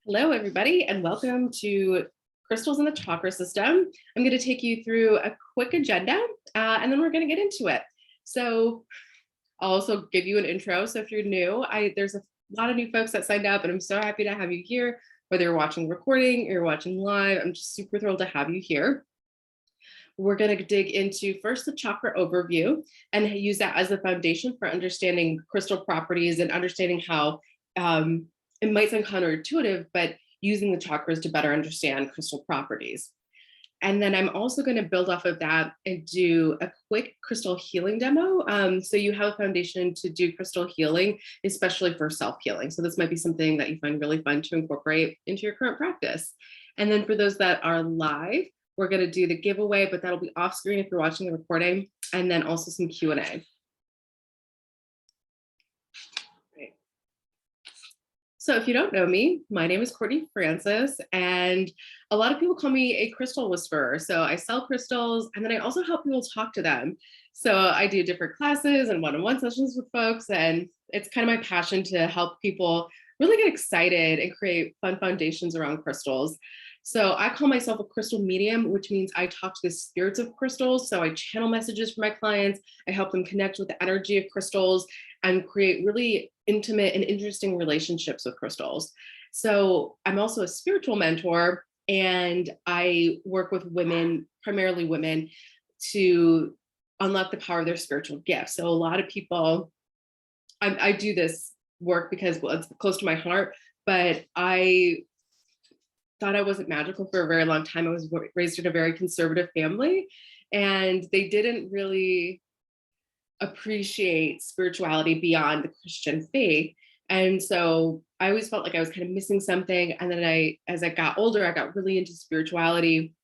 Hello, everybody, and welcome to Crystals in the Chakra System. I'm going to take you through a quick agenda, and then we're going to get into it. So I'll also give you an intro. So if you're new, there's a lot of new folks that signed up, and I'm so happy to have you here, whether you're watching recording or you're watching live. I'm just super thrilled to have you here. We're going to dig into first the chakra overview and use that as the foundation for understanding crystal properties and understanding how it might sound counterintuitive, but using the chakras to better understand crystal properties. And then I'm also going to build off of that and do a quick crystal healing demo. So you have a foundation to do crystal healing, especially for self-healing. So this might be something that you find really fun to incorporate into your current practice. And then for those that are live, we're going to do the giveaway, but that'll be off screen if you're watching the recording, and then also some Q&A. So if you don't know me, my name is Courtney Francis, and a lot of people call me a crystal whisperer. So I sell crystals, and then I also help people talk to them. So I do different classes and one-on-one sessions with folks, and it's kind of my passion to help people really get excited and create fun foundations around crystals. So I call myself a crystal medium, which means I talk to the spirits of crystals. So I channel messages for my clients. I help them connect with the energy of crystals and create really intimate and interesting relationships with crystals. So I'm also a spiritual mentor, and I work with women, primarily women, to unlock the power of their spiritual gifts. So a lot of people, I do this work because, well, it's close to my heart, but I thought I wasn't magical for a very long time. I was raised in a very conservative family, and they didn't really appreciate spirituality beyond the Christian faith. And so I always felt like I was kind of missing something. And then as I got older, I got really into spirituality.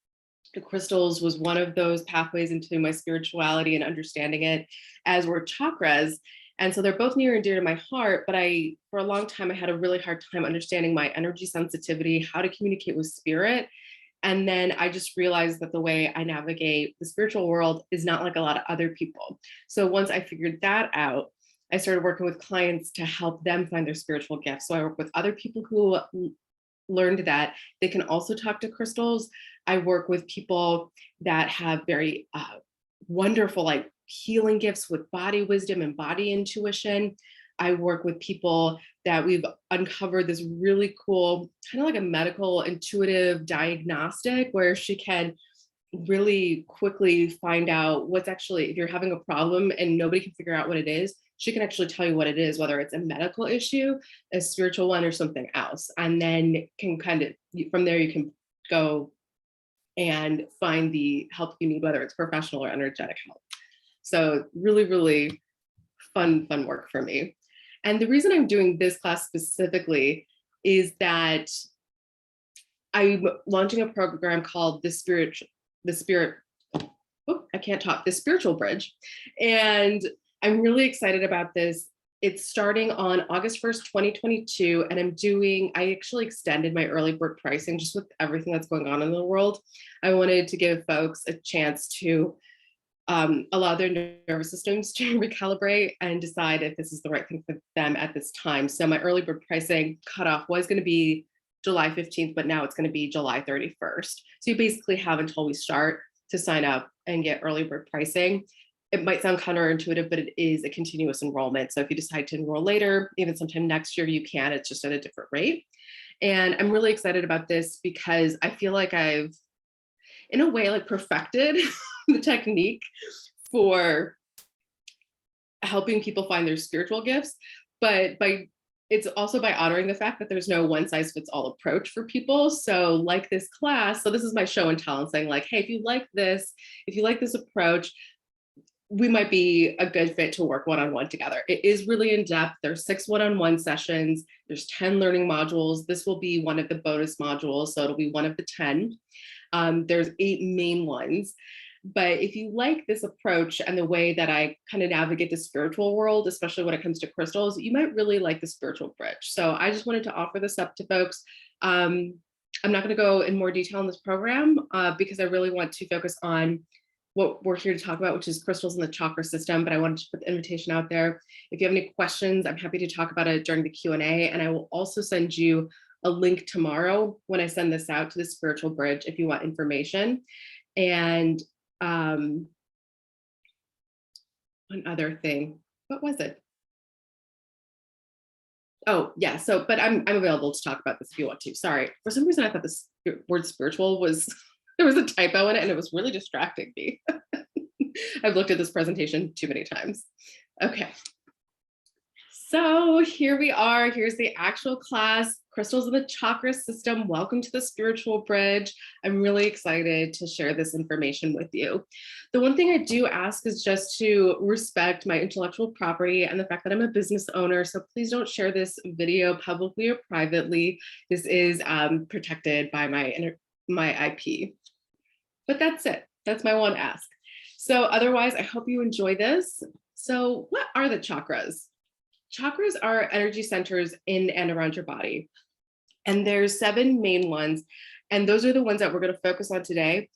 The crystals was one of those pathways into my spirituality and understanding it, as were chakras. And so they're both near and dear to my heart, but for a long time, I had a really hard time understanding my energy sensitivity, how to communicate with spirit. And then I just realized that the way I navigate the spiritual world is not like a lot of other people. So once I figured that out, I started working with clients to help them find their spiritual gifts. So I work with other people who learned that they can also talk to crystals. I work with people that have very wonderful, like, healing gifts with body wisdom and body intuition. I work with people that we've uncovered this really cool, kind of like a medical intuitive diagnostic, where she can really quickly find out what's actually, if you're having a problem and nobody can figure out what it is, she can actually tell you what it is, whether it's a medical issue, a spiritual one, or something else. And then can kind of, from there, you can go and find the help you need, whether it's professional or energetic help. So really, really fun work for me. And the reason I'm doing this class specifically is that I'm launching a program called the Spiritual Bridge. And I'm really excited about this. It's starting on August 1st, 2022. And I actually extended my early bird pricing just with everything that's going on in the world. I wanted to give folks a chance to allow their nervous systems to recalibrate and decide if this is the right thing for them at this time. So my early bird pricing cutoff was going to be July 15th, but now it's going to be July 31st. So you basically have until we start to sign up and get early bird pricing. It might sound counterintuitive, but it is a continuous enrollment. So if you decide to enroll later, even sometime next year, you can. It's just at a different rate. And I'm really excited about this because I feel like I've, in a way, like, perfected the technique for helping people find their spiritual gifts, but it's also by honoring the fact that there's no one size fits all approach for people. So like this class, so this is my show and tell, and saying like, hey, if you like this approach, we might be a good fit to work one-on-one together. It is really in depth. There's 6 one-on-one sessions. There's 10 learning modules. This will be one of the bonus modules, so it'll be one of the 10. There's 8 main ones. But if you like this approach and the way that I kind of navigate the spiritual world, especially when it comes to crystals, you might really like the Spiritual Bridge. So I just wanted to offer this up to folks. I'm not going to go in more detail in this program because I really want to focus on what we're here to talk about, which is crystals in the chakra system. But I wanted to put the invitation out there. If you have any questions, I'm happy to talk about it during the Q&A. And I will also send you a link tomorrow when I send this out to the Spiritual Bridge if you want information. And one other thing, what was it? Oh yeah, so but I'm available to talk about this if you want to. Sorry, for some reason I thought this word spiritual was there was a typo in it and it was really distracting me. I've looked at this presentation too many times. Okay, so here we are. Here's the actual class, Crystals of the Chakra System. Welcome to the Spiritual Bridge. I'm really excited to share this information with you. The one thing I do ask is just to respect my intellectual property and the fact that I'm a business owner. So please don't share this video publicly or privately. This is protected by my IP. But that's it. That's my one ask. So otherwise, I hope you enjoy this. So what are the chakras? Chakras are energy centers in and around your body. And there's 7 main ones. And those are the ones that we're going to focus on today.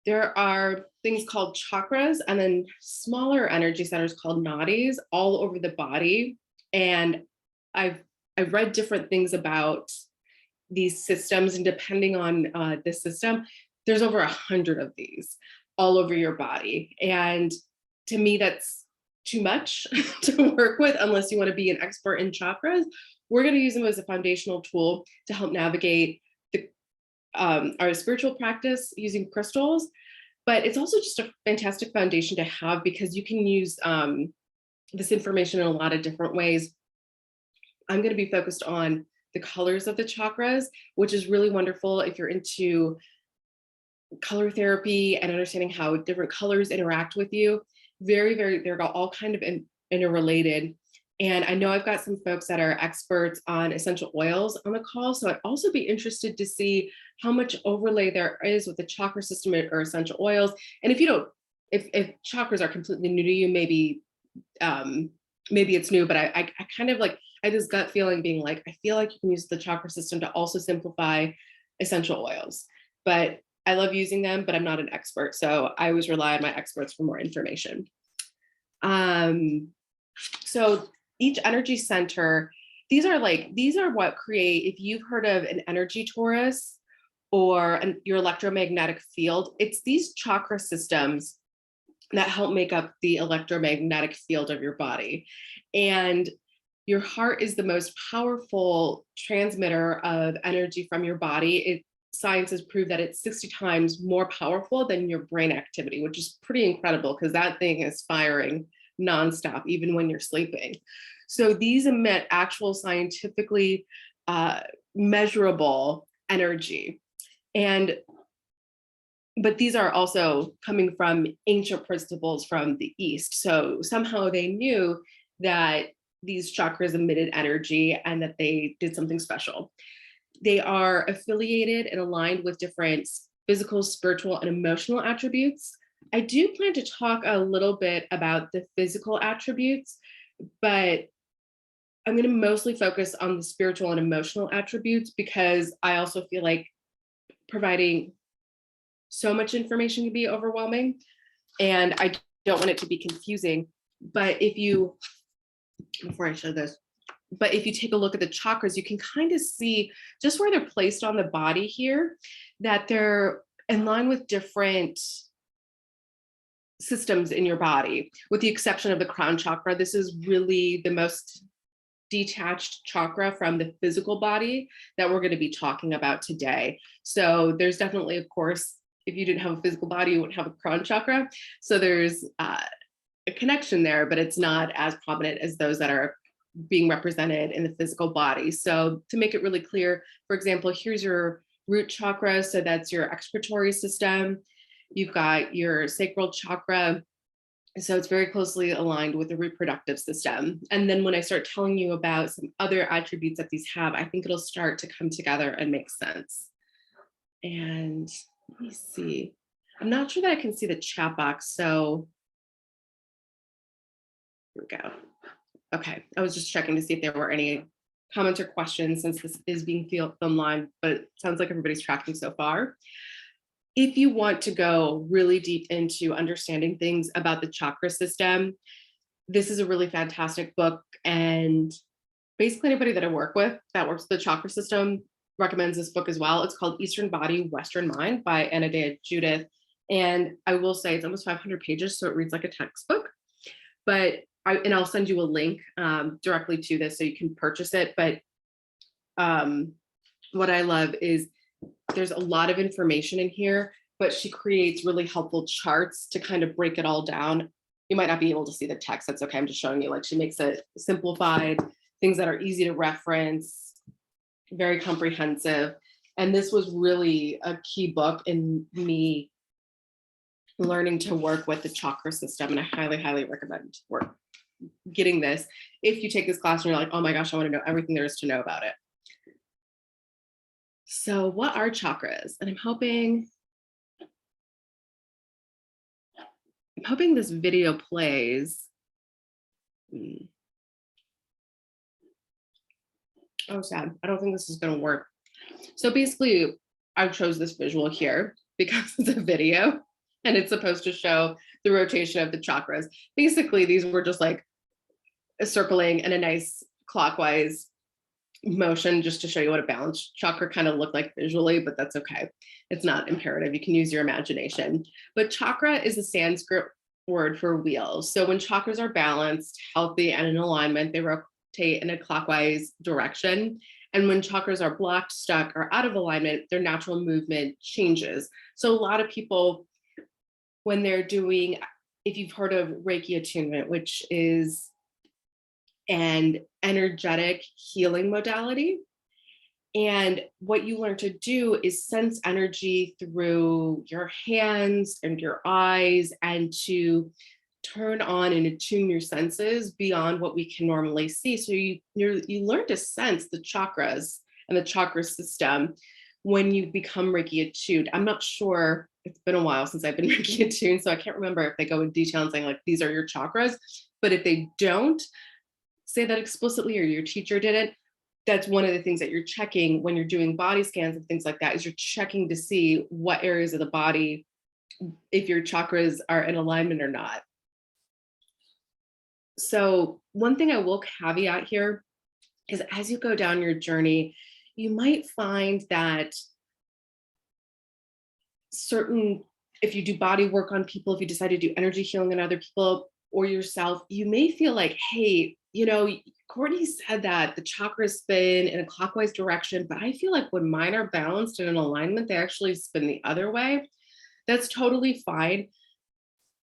There are things called chakras and then smaller energy centers called nadis all over the body. And I've read different things about these systems, and depending on the system, there's over 100 of these all over your body. And to me, that's too much to work with unless you want to be an expert in chakras. We're going to use them as a foundational tool to help navigate our spiritual practice using crystals. But it's also just a fantastic foundation to have because you can use this information in a lot of different ways. I'm going to be focused on the colors of the chakras, which is really wonderful if you're into color therapy and understanding how different colors interact with you. They're all kind of interrelated. And I know I've got some folks that are experts on essential oils on the call. So I'd also be interested to see how much overlay there is with the chakra system or essential oils. And if chakras are completely new to you, maybe it's new, but I kind of like, I had this gut feeling being like, I feel like you can use the chakra system to also simplify essential oils. But I love using them, but I'm not an expert. So I always rely on my experts for more information. So each energy center, these are what create, if you've heard of an energy torus or your electromagnetic field, it's these chakra systems that help make up the electromagnetic field of your body. And your heart is the most powerful transmitter of energy from your body. Science has proved that it's 60 times more powerful than your brain activity, which is pretty incredible because that thing is firing nonstop, even when you're sleeping. So these emit actual scientifically measurable energy. But these are also coming from ancient principles from the East. So somehow they knew that these chakras emitted energy and that they did something special. They are affiliated and aligned with different physical, spiritual, and emotional attributes. I do plan to talk a little bit about the physical attributes, but I'm going to mostly focus on the spiritual and emotional attributes because I also feel like providing so much information can be overwhelming and I don't want it to be confusing. But before I show this, but if you take a look at the chakras, you can kind of see just where they're placed on the body here, that they're in line with different systems in your body, with the exception of the crown chakra. This is really the most detached chakra from the physical body that we're going to be talking about today. So there's definitely, of course, if you didn't have a physical body, you wouldn't have a crown chakra. So there's a connection there, but it's not as prominent as those that are being represented in the physical body. So to make it really clear, for example, here's your root chakra. So that's your excretory system. You've got your sacral chakra. So it's very closely aligned with the reproductive system. And then when I start telling you about some other attributes that these have, I think it'll start to come together and make sense. And let me see. I'm not sure that I can see the chat box. So here we go. Okay, I was just checking to see if there were any comments or questions since this is being filmed live, but it sounds like everybody's tracking so far. If you want to go really deep into understanding things about the chakra system, this is a really fantastic book. And basically anybody that I work with that works the chakra system recommends this book as well. It's called Eastern Body, Western Mind by Anadea Judith. And I will say it's almost 500 pages, so it reads like a textbook. But I'll send you a link directly to this so you can purchase it. But what I love is there's a lot of information in here, but she creates really helpful charts to kind of break it all down. You might not be able to see the text. That's okay. I'm just showing you, like, she makes it simplified, things that are easy to reference, very comprehensive. And this was really a key book in me learning to work with the chakra system. And I highly, highly recommend getting this. If you take this class and you're like, oh my gosh, I want to know everything there is to know about it. So what are chakras? And I'm hoping this video plays. Oh, sad. I don't think this is going to work. So basically, I chose this visual here because it's a video and it's supposed to show the rotation of the chakras. Basically, these were just like a circling and a nice clockwise motion just to show you what a balanced chakra kind of looked like visually, but that's okay. It's not imperative. You can use your imagination. But chakra is a Sanskrit word for wheels. So when chakras are balanced, healthy, and in alignment, they rotate in a clockwise direction. And when chakras are blocked, stuck, or out of alignment, their natural movement changes. So a lot of people, when they're doing, if you've heard of Reiki attunement, which is an energetic healing modality. And what you learn to do is sense energy through your hands and your eyes, and to turn on and attune your senses beyond what we can normally see. So you learn to sense the chakras and the chakra system when you become Reiki attuned. I'm not sure, it's been a while since I've been Reiki attuned, so I can't remember if they go in detail and saying like, these are your chakras. But if they don't say that explicitly, or your teacher didn't, that's one of the things that you're checking when you're doing body scans and things like that, is you're checking to see what areas of the body, if your chakras are in alignment or not. So one thing I will caveat here is, as you go down your journey, you might find that if you do body work on people, if you decide to do energy healing on other people or yourself, you may feel like, hey, Courtney said that the chakras spin in a clockwise direction, but I feel like when mine are balanced and in alignment, they actually spin the other way. That's totally fine.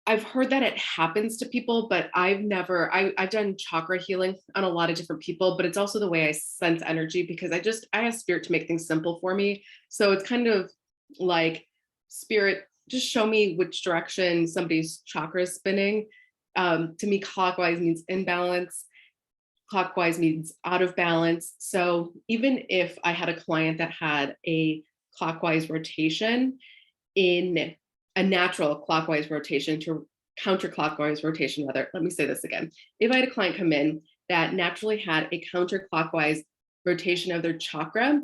I've heard that it happens to people, but I've done chakra healing on a lot of different people, but it's also the way I sense energy, because I ask spirit to make things simple for me. So it's kind of like, spirit, just show me which direction somebody's chakra is spinning. To me, clockwise means imbalance. Clockwise means out of balance. So even if I had a client that had a clockwise rotation, in a natural clockwise rotation to counterclockwise rotation, rather, let me say this again. If I had a client come in that naturally had a counterclockwise rotation of their chakra,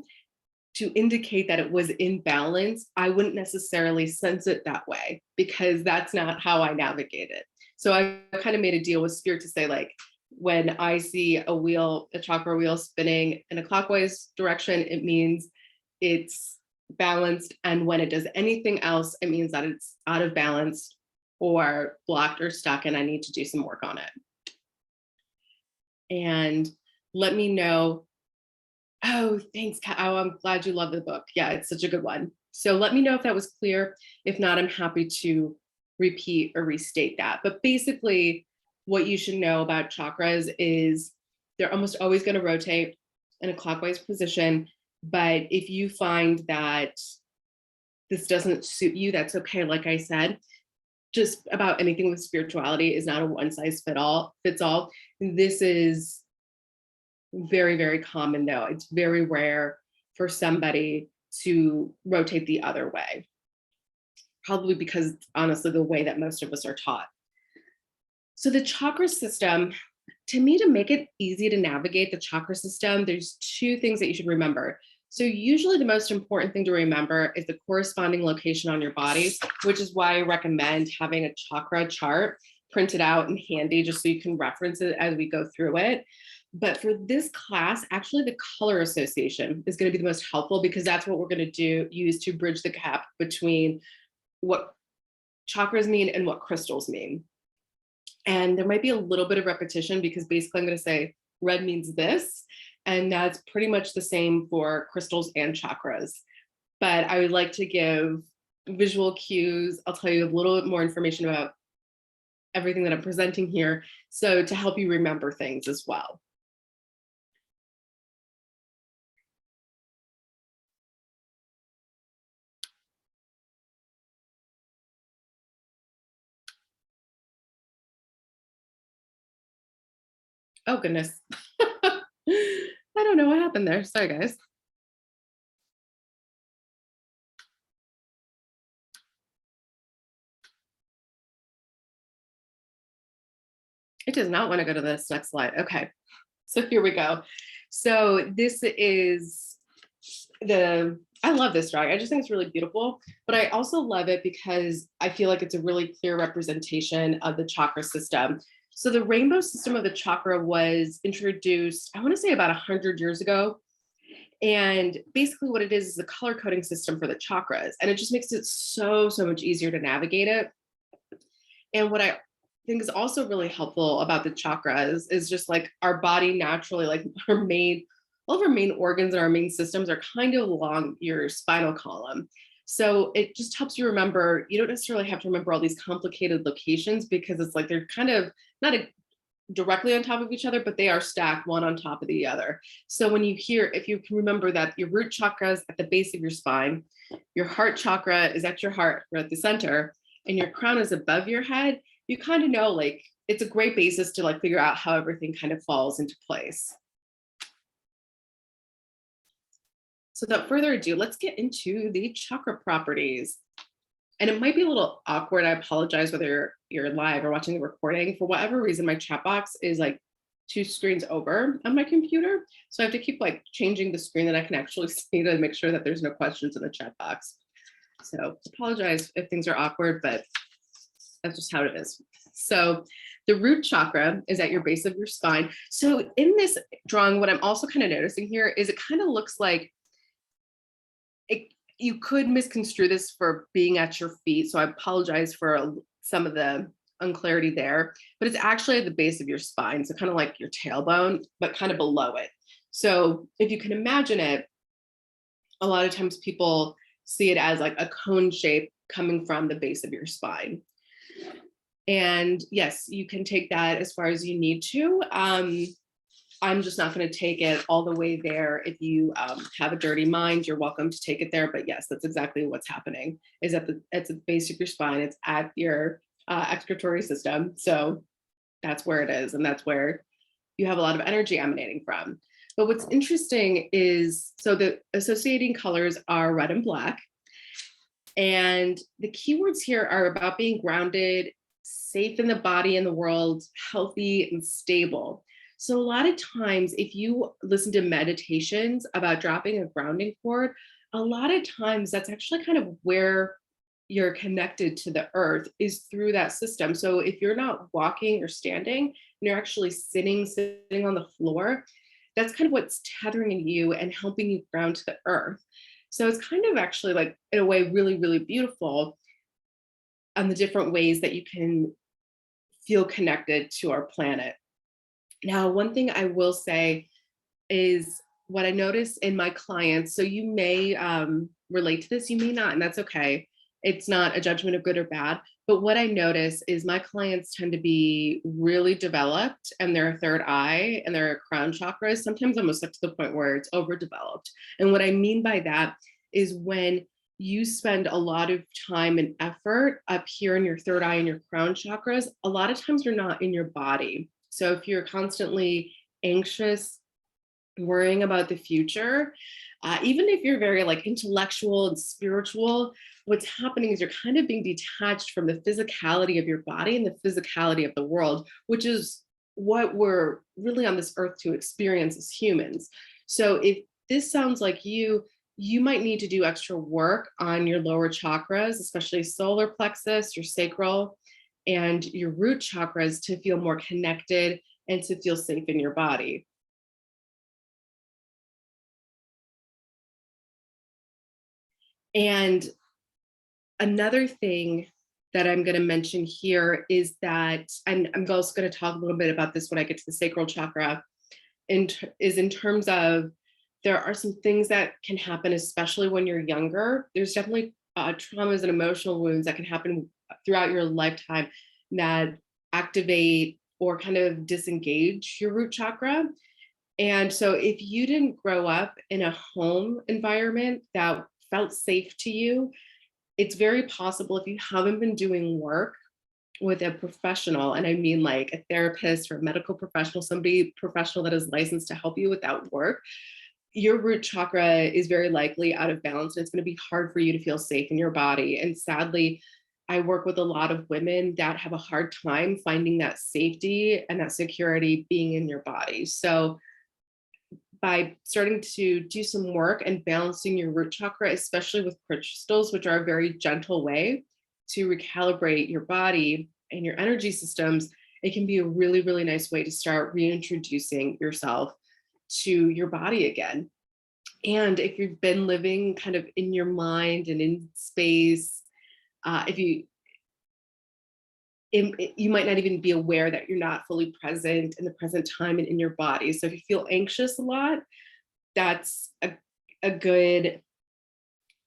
to indicate that it was in balance, I wouldn't necessarily sense it that way, because that's not how I navigate it. So I kind of made a deal with spirit to say, like, when I see a chakra wheel spinning in a clockwise direction, it means it's balanced. And when it does anything else, it means that it's out of balance or blocked or stuck, and I need to do some work on it. And let me know. Oh, thanks, Kat. Oh, I'm glad you love the book. Yeah, it's such a good one. So let me know if that was clear. If not, I'm happy to repeat or restate that. But basically, what you should know about chakras is they're almost always going to rotate in a clockwise position. But if you find that this doesn't suit you, that's okay. Like I said, just about anything with spirituality is not a one size fits all. This is very, very common, though. It's very rare for somebody to rotate the other way. Probably because, honestly, the way that most of us are taught. So the chakra system, to me, to make it easy to navigate the chakra system, there's two things that you should remember. So usually the most important thing to remember is the corresponding location on your body, which is why I recommend having a chakra chart printed out and handy, just so you can reference it as we go through it. But for this class, actually the color association is going to be the most helpful, because that's what we're going to use to bridge the gap between what chakras mean and what crystals mean. And there might be a little bit of repetition, because basically I'm going to say red means this, and that's pretty much the same for crystals and chakras. But I would like to give visual cues. I'll tell you a little bit more information about everything that I'm presenting here, so to help you remember things as well. Oh, goodness. I don't know what happened there. Sorry, guys. It does not want to go to this next slide. Okay, so here we go. So this is I love this drawing. I just think it's really beautiful, but I also love it because I feel like it's a really clear representation of the chakra system. So the rainbow system of the chakra was introduced, I want to say about 100 years ago. And basically what it is a color coding system for the chakras. And it just makes it so much easier to navigate it. And what I think is also really helpful about the chakras is just like our body naturally, like all of our main organs and our main systems are kind of along your spinal column. So it just helps you remember, you don't necessarily have to remember all these complicated locations, because it's like they're kind of not directly on top of each other, but they are stacked one on top of the other. So when if you can remember that your root chakra is at the base of your spine, your heart chakra is at your heart or at the center, and your crown is above your head, you kind of know, like, it's a great basis to like figure out how everything kind of falls into place. So without further ado, let's get into the chakra properties. And it might be a little awkward. I apologize whether you're live or watching the recording. For whatever reason, my chat box is like 2 screens over on my computer. So I have to keep like changing the screen that I can actually see to make sure that there's no questions in the chat box. So apologize if things are awkward, but that's just how it is. So the root chakra is at your base of your spine. So in this drawing, what I'm also kind of noticing here is it kind of looks like you could misconstrue this for being at your feet. So I apologize for some of the unclarity there, but it's actually at the base of your spine. So kind of like your tailbone, but kind of below it. So if you can imagine it, a lot of times people see it as like a cone shape coming from the base of your spine. And yes, you can take that as far as you need to. I'm just not going to take it all the way there. If you have a dirty mind, you're welcome to take it there. But yes, that's exactly what's happening, is at the base of your spine. It's at your excretory system. So that's where it is. And that's where you have a lot of energy emanating from. But what's interesting is, so the associating colors are red and black. And the keywords here are about being grounded, safe in the body and the world, healthy and stable. So a lot of times, if you listen to meditations about dropping a grounding cord, a lot of times that's actually kind of where you're connected to the earth, is through that system. So if you're not walking or standing, and you're actually sitting on the floor, that's kind of what's tethering you and helping you ground to the earth. So it's kind of actually, like, in a way, really, really beautiful on the different ways that you can feel connected to our planet. Now, one thing I will say is what I notice in my clients, so you may relate to this, you may not, and that's okay. It's not a judgment of good or bad, but what I notice is my clients tend to be really developed, and their third eye and their crown chakras, sometimes almost up to the point where it's overdeveloped. And what I mean by that is when you spend a lot of time and effort up here in your third eye and your crown chakras, a lot of times you're not in your body. So if you're constantly anxious, worrying about the future, even if you're very like intellectual and spiritual, what's happening is you're kind of being detached from the physicality of your body and the physicality of the world, which is what we're really on this earth to experience as humans. So if this sounds like you might need to do extra work on your lower chakras, especially solar plexus, your sacral, and your root chakras, to feel more connected and to feel safe in your body. And another thing that I'm going to mention here is that, and I'm also going to talk a little bit about this when I get to the sacral chakra, is in terms of there are some things that can happen, especially when you're younger. There's definitely traumas and emotional wounds that can happen throughout your lifetime that activate or kind of disengage your root chakra. And so if you didn't grow up in a home environment that felt safe to you, it's very possible if you haven't been doing work with a professional, and I mean like a therapist or a medical professional, somebody professional that is licensed to help you with that work, your root chakra is very likely out of balance, and it's going to be hard for you to feel safe in your body. And sadly, I work with a lot of women that have a hard time finding that safety and that security being in your body. So by starting to do some work and balancing your root chakra, especially with crystals, which are a very gentle way to recalibrate your body and your energy systems, it can be a really, really nice way to start reintroducing yourself to your body again. And if you've been living kind of in your mind and in space, if you you might not even be aware that you're not fully present in the present time and in your body. So if you feel anxious a lot, that's a good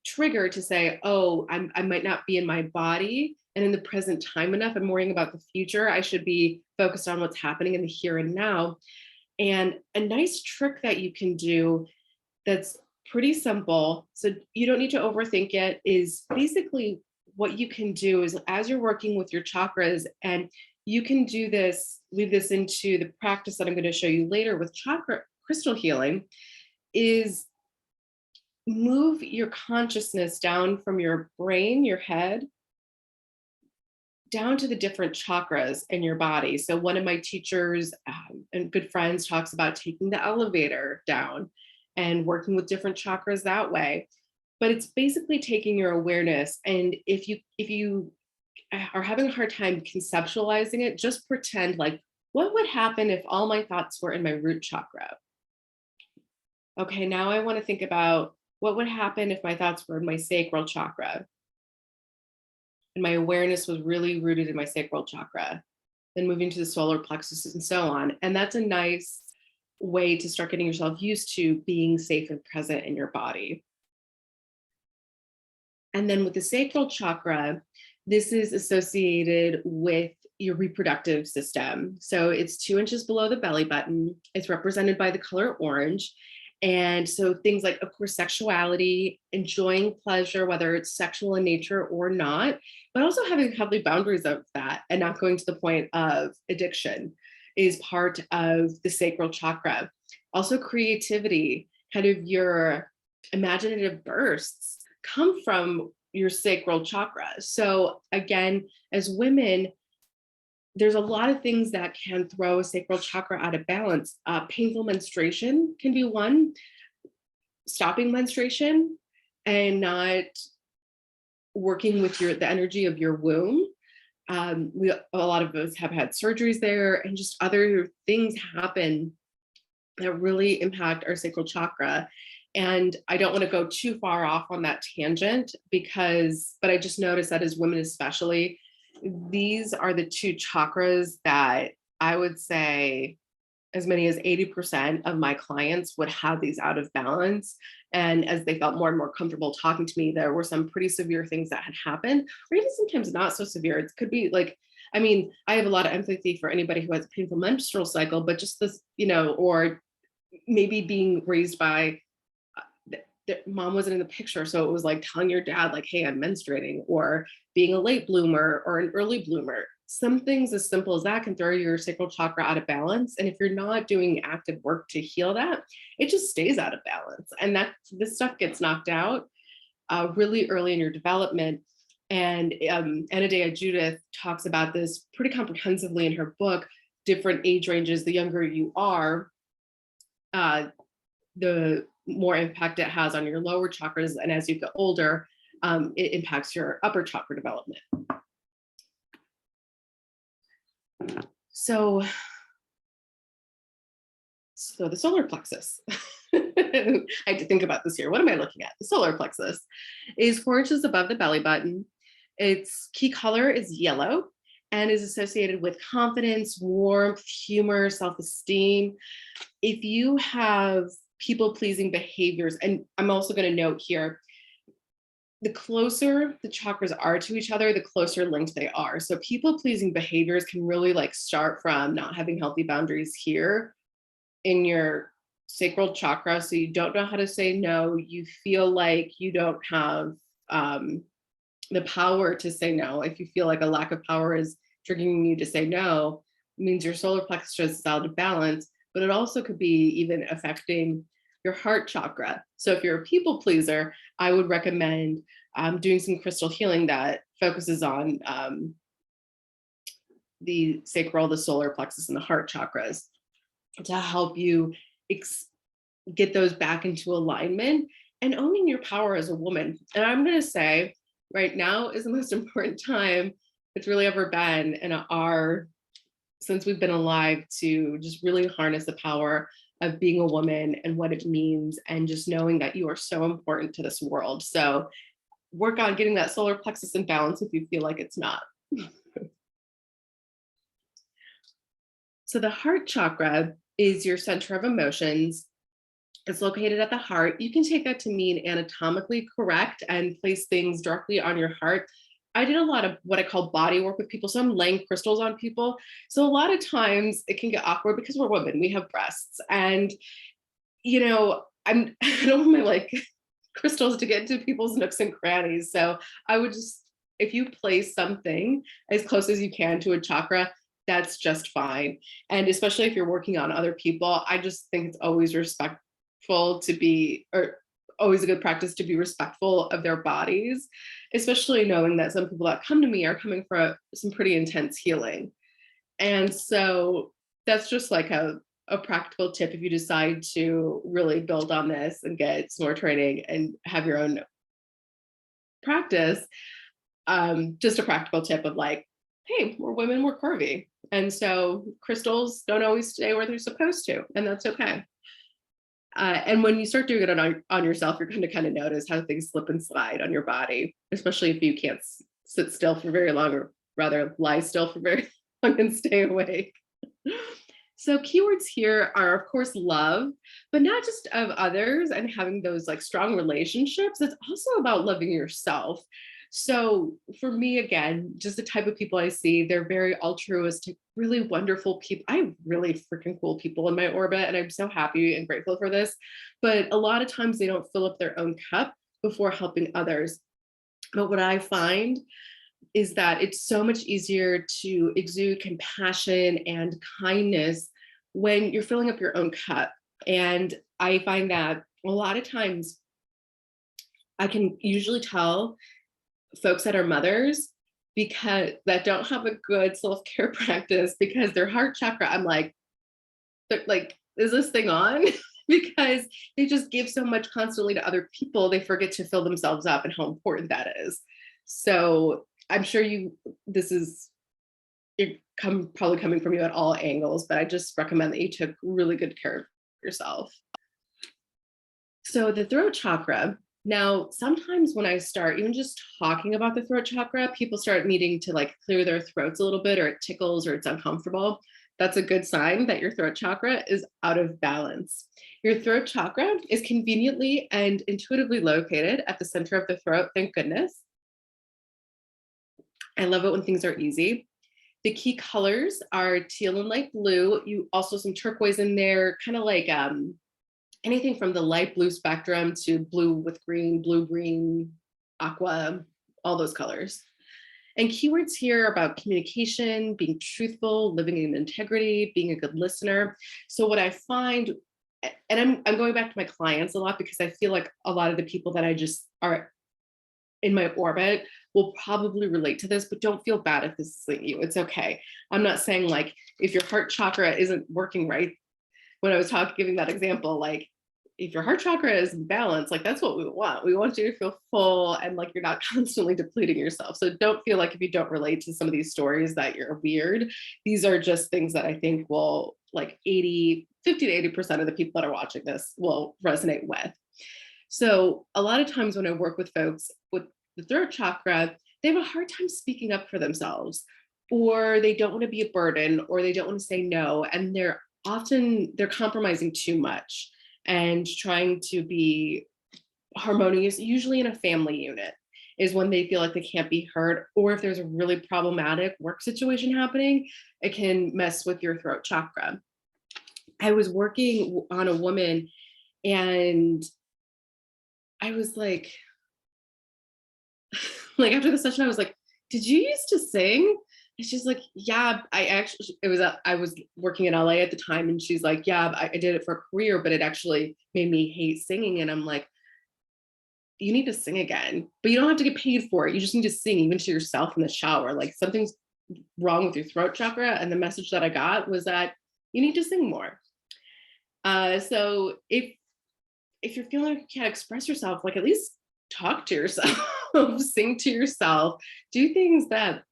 trigger to say, oh, I might not be in my body and in the present time enough. I'm worrying about the future. I should be focused on what's happening in the here and now. And a nice trick that you can do that's pretty simple, so you don't need to overthink it, is basically what you can do is as you're working with your chakras, and you can do this, weave this into the practice that I'm going to show you later with chakra crystal healing, is move your consciousness down from your brain, your head, down to the different chakras in your body. So one of my teachers and good friends talks about taking the elevator down and working with different chakras that way. But it's basically taking your awareness, and if you are having a hard time conceptualizing it, just pretend like, what would happen if all my thoughts were in my root chakra? Okay, now I want to think about what would happen if my thoughts were in my sacral chakra and my awareness was really rooted in my sacral chakra, then moving to the solar plexus and so on. And that's a nice way to start getting yourself used to being safe and present in your body. And then with the sacral chakra, this is associated with your reproductive system. So it's 2 inches below the belly button. It's represented by the color orange. And so things like, of course, sexuality, enjoying pleasure, whether it's sexual in nature or not, but also having healthy boundaries of that and not going to the point of addiction, is part of the sacral chakra. Also, creativity, kind of your imaginative bursts come from your sacral chakra. So again, as women, there's a lot of things that can throw a sacral chakra out of balance. Painful menstruation can be one. Stopping menstruation and not working with the energy of your womb. A lot of us have had surgeries there, and just other things happen that really impact our sacral chakra. And I don't want to go too far off on that tangent but I just noticed that as women especially, these are the two chakras that I would say as many as 80% of my clients would have these out of balance. And as they felt more and more comfortable talking to me, there were some pretty severe things that had happened, or even sometimes not so severe. It could be like, I mean, I have a lot of empathy for anybody who has a painful menstrual cycle, but just this, or maybe being raised by mom wasn't in the picture. So it was like telling your dad, like, hey, I'm menstruating, or being a late bloomer or an early bloomer. Some things as simple as that can throw your sacral chakra out of balance. And if you're not doing active work to heal that, it just stays out of balance. And this stuff gets knocked out really early in your development. And Anadea Judith talks about this pretty comprehensively in her book, different age ranges. The younger you are, the more impact it has on your lower chakras. And as you get older, it impacts your upper chakra development. So the solar plexus. I had to think about this here. What am I looking at? The solar plexus is 4 inches above the belly button. Its key color is yellow and is associated with confidence, warmth, humor, self-esteem. If you have people-pleasing behaviors, and I'm also going to note here, the closer the chakras are to each other, the closer linked they are. So people-pleasing behaviors can really like start from not having healthy boundaries here in your sacral chakra. So you don't know how to say no. You feel like you don't have the power to say no. If you feel like a lack of power is triggering you to say no, it means your solar plexus is out of balance, but it also could be even affecting your heart chakra. So if you're a people pleaser, I would recommend doing some crystal healing that focuses on the sacral, the solar plexus, and the heart chakras to help you get those back into alignment and owning your power as a woman. And I'm going to say right now is the most important time it's really ever been in since we've been alive, to just really harness the power of being a woman and what it means, and just knowing that you are so important to this world. So work on getting that solar plexus in balance if you feel like it's not. So the heart chakra is your center of emotions. It's located at the heart. You can take that to mean anatomically correct and place things directly on your heart. I did a lot of what I call body work with people. So I'm laying crystals on people. So a lot of times it can get awkward because we're women, we have breasts. And, you know, I don't want my like crystals to get into people's nooks and crannies. So I would just, if you place something as close as you can to a chakra, that's just fine. And especially if you're working on other people, I just think it's always respectful to be, or always a good practice to be respectful of their bodies, especially knowing that some people that come to me are coming for some pretty intense healing. And so that's just like a practical tip if you decide to really build on this and get some more training and have your own practice. Just a practical tip of like, hey, we're women, we're curvy. And so crystals don't always stay where they're supposed to, and that's okay. And when you start doing it on yourself, you're going to kind of notice how things slip and slide on your body, especially if you can't sit still for very long, or rather lie still for very long and stay awake. So keywords here are, of course, love, but not just of others and having those like strong relationships. It's also about loving yourself. So for me, again, just the type of people I see, they're very altruistic, really wonderful people. I have really freaking cool people in my orbit, and I'm so happy and grateful for this. But a lot of times they don't fill up their own cup before helping others. But what I find is that it's so much easier to exude compassion and kindness when you're filling up your own cup. And I find that a lot of times I can usually tell folks that are mothers because that don't have a good self-care practice, because their heart chakra, I'm like, is this thing on? Because they just give so much constantly to other people, they forget to fill themselves up and how important that is. So I'm sure probably coming from you at all angles, but I just recommend that you took really good care of yourself. So the throat chakra. Now, sometimes when I start even just talking about the throat chakra, people start needing to like clear their throats a little bit, or it tickles, or it's uncomfortable. That's a good sign that your throat chakra is out of balance. Your throat chakra is conveniently and intuitively located at the center of the throat. Thank goodness. I love it when things are easy. The key colors are teal and light blue. You also some turquoise in there, kind of like anything from the light blue spectrum to blue with green, blue, green, aqua, all those colors. And keywords here are about communication, being truthful, living in integrity, being a good listener. So what I find, and I'm going back to my clients a lot because I feel like a lot of the people that I just are in my orbit will probably relate to this, but don't feel bad if this isn't you. It's okay. I'm not saying like if your heart chakra isn't working right, when I was giving that example, like if your heart chakra is in balance, like that's what we want. We want you to feel full and like you're not constantly depleting yourself. So don't feel like if you don't relate to some of these stories that you're weird. These are just things that I think will like 50 to 80% of the people that are watching this will resonate with. So a lot of times when I work with folks with the throat chakra, they have a hard time speaking up for themselves, or they don't want to be a burden, or they don't want to say no. And they're compromising too much and trying to be harmonious, usually in a family unit is when they feel like they can't be heard, or if there's a really problematic work situation happening, it can mess with your throat chakra. I was working on a woman and I was like after the session, I was like, did you used to sing? And she's like, yeah, I was working in LA at the time. And she's like, yeah, I did it for a career, but it actually made me hate singing. And I'm like, you need to sing again, but you don't have to get paid for it. You just need to sing even to yourself in the shower. Like something's wrong with your throat chakra. And the message that I got was that you need to sing more. So if you're feeling like you can't express yourself, like at least talk to yourself, sing to yourself, do things that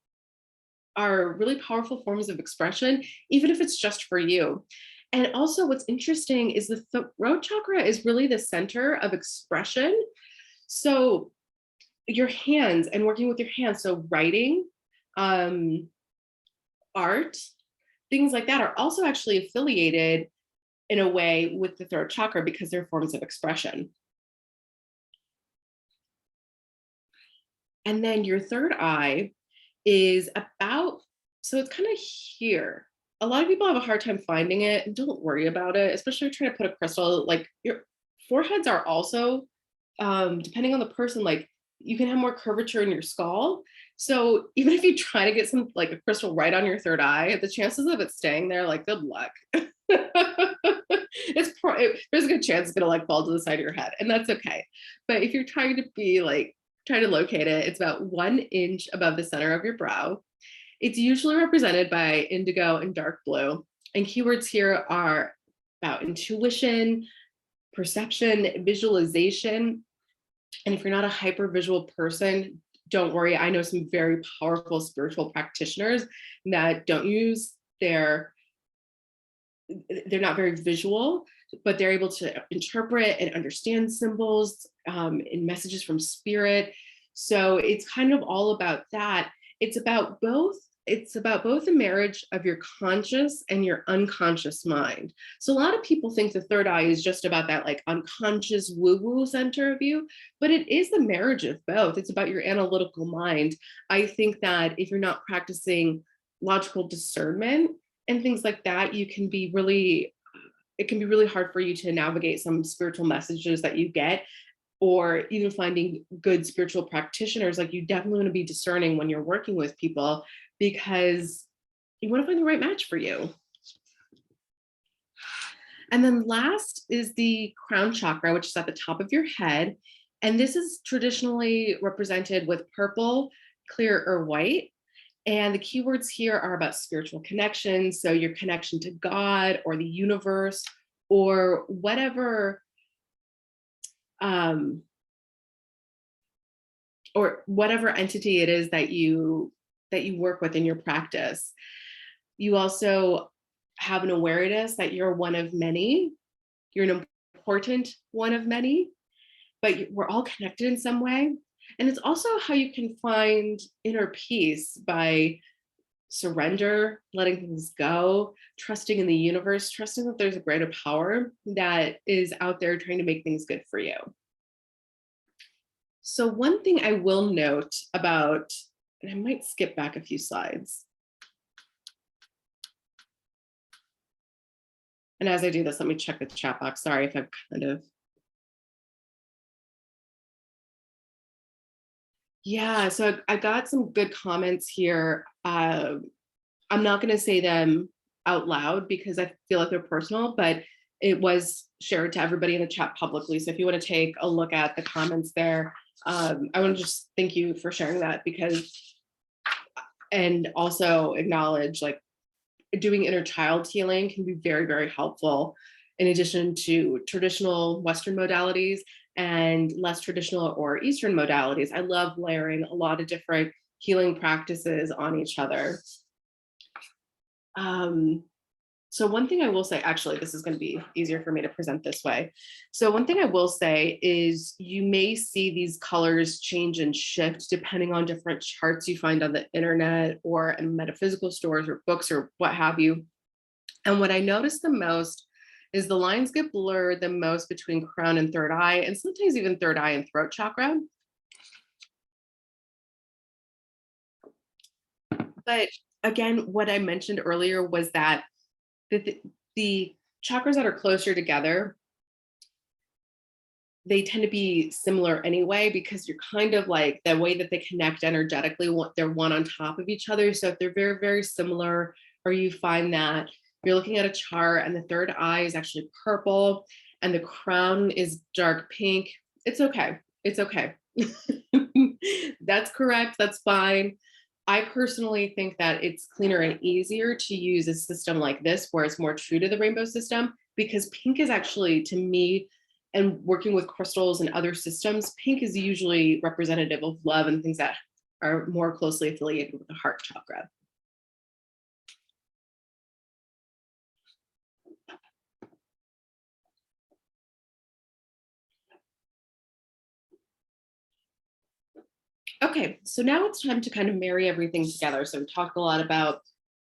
are really powerful forms of expression, even if it's just for you. And also what's interesting is the throat chakra is really the center of expression. So your hands and working with your hands, so writing, art, things like that are also actually affiliated in a way with the throat chakra because they're forms of expression. And then your third eye is about, so it's kind of here. A lot of people have a hard time finding it, and don't worry about it, especially if you're trying to put a crystal. Like your foreheads are also, depending on the person, like you can have more curvature in your skull. So even if you try to get some like a crystal right on your third eye, the chances of it staying there, like good luck. There's a good chance it's gonna like fall to the side of your head, and that's okay. But if you're trying to locate it, it's about 1 inch above the center of your brow. It's usually represented by indigo and dark blue. And keywords here are about intuition, perception, visualization. And if you're not a hyper visual person, don't worry. I know some very powerful spiritual practitioners that don't use they're not very visual, but they're able to interpret and understand symbols and messages from spirit. So it's kind of all about that. It's about both the marriage of your conscious and your unconscious mind. So a lot of people think the third eye is just about that like unconscious woo-woo center of you, but it is the marriage of both. It's about your analytical mind. I think that if you're not practicing logical discernment and things like that, it can be really hard for you to navigate some spiritual messages that you get, or even finding good spiritual practitioners. Like you definitely want to be discerning when you're working with people because you want to find the right match for you. And then last is the crown chakra, which is at the top of your head. And this is traditionally represented with purple, clear, or white. And the keywords here are about spiritual connections. So your connection to God or the universe or whatever entity it is that you work with in your practice. You also have an awareness that you're one of many. You're an important one of many, but we're all connected in some way. And it's also how you can find inner peace by surrender, letting things go, trusting in the universe, trusting that there's a greater power that is out there trying to make things good for you. So one thing I will note about, and I might skip back a few slides. And as I do this, let me check the chat box. Sorry if I've kind of. Yeah, so I got some good comments here. I'm not going to say them out loud because I feel like they're personal, but it was shared to everybody in the chat publicly. So if you want to take a look at the comments there, I want to just thank you for sharing that and also acknowledge like doing inner child healing can be very, very helpful in addition to traditional Western modalities and less traditional or Eastern modalities. I love layering a lot of different healing practices on each other. So one thing I will say, actually, this is going to be easier for me to present this way. So one thing I will say is you may see these colors change and shift depending on different charts you find on the internet or in metaphysical stores or books or what have you. And what I notice the most is the lines get blurred the most between crown and third eye, and sometimes even third eye and throat chakra. But again, what I mentioned earlier was that the chakras that are closer together, they tend to be similar anyway, because you're kind of like the way that they connect energetically, they're one on top of each other. So if they're very, very similar, or you find that you're looking at a chart and the third eye is actually purple and the crown is dark pink, it's okay. It's okay. That's correct. That's fine. I personally think that it's cleaner and easier to use a system like this where it's more true to the rainbow system, because pink is actually, to me, and working with crystals and other systems, pink is usually representative of love and things that are more closely affiliated with the heart chakra. Okay, so now it's time to kind of marry everything together. So we talked a lot about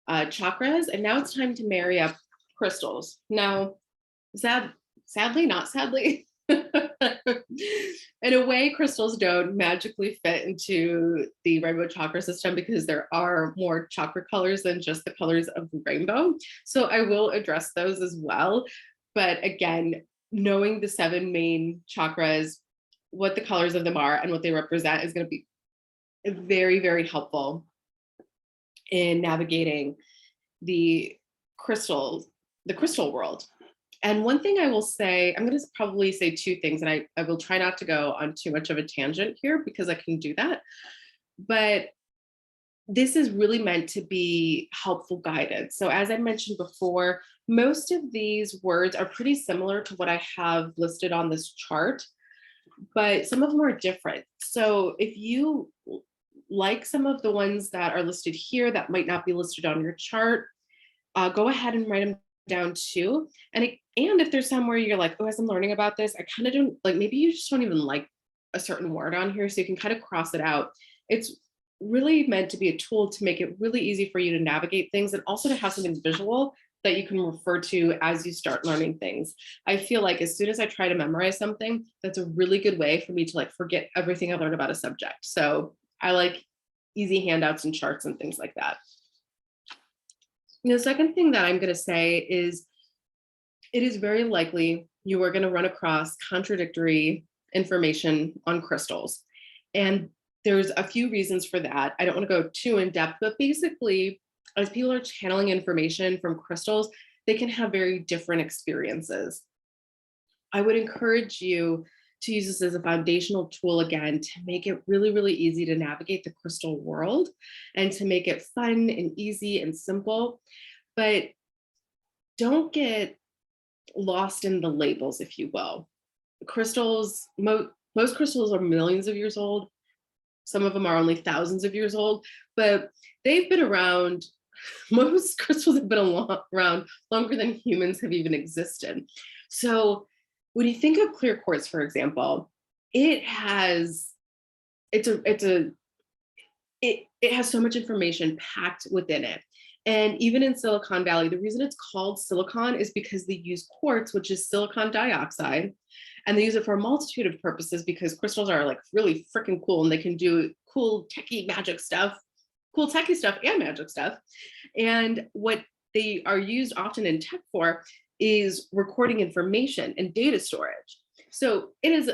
chakras, and now it's time to marry up crystals. Now, sadly, not sadly, in a way, crystals don't magically fit into the rainbow chakra system because there are more chakra colors than just the colors of the rainbow. So I will address those as well. But again, knowing the 7 main chakras, what the colors of them are and what they represent is going to be very, very helpful in navigating the crystal world. And one thing I will say, I'm going to probably say 2 things, and I will try not to go on too much of a tangent here because I can do that. But this is really meant to be helpful guidance. So as I mentioned before, most of these words are pretty similar to what I have listed on this chart, but some of them are different. So if you like some of the ones that are listed here that might not be listed on your chart, go ahead and write them down too. And if there's somewhere you're like, oh, as I'm learning about this, I kind of don't like, maybe you just don't even like a certain word on here, so you can kind of cross it out. It's really meant to be a tool to make it really easy for you to navigate things, and also to have something visual that you can refer to as you start learning things. I feel like as soon as I try to memorize something, that's a really good way for me to like forget everything I learned about a subject. So I like easy handouts and charts and things like that. The second thing that I'm going to say is it is very likely you are going to run across contradictory information on crystals. And there's a few reasons for that. I don't want to go too in depth, but basically, as people are channeling information from crystals, they can have very different experiences. I would encourage you to use this as a foundational tool again to make it really, really easy to navigate the crystal world and to make it fun and easy and simple. But don't get lost in the labels, if you will. Crystals, most crystals are millions of years old. Some of them are only thousands of years old, but they've been around. Most crystals have been around longer than humans have even existed. So when you think of clear quartz, for example, it has so much information packed within it. And even in Silicon Valley, the reason it's called silicon is because they use quartz, which is silicon dioxide, and they use it for a multitude of purposes because crystals are like really freaking cool and they can do cool techie magic stuff, cool techie stuff and magic stuff. And what they are used often in tech for is recording information and data storage. So it is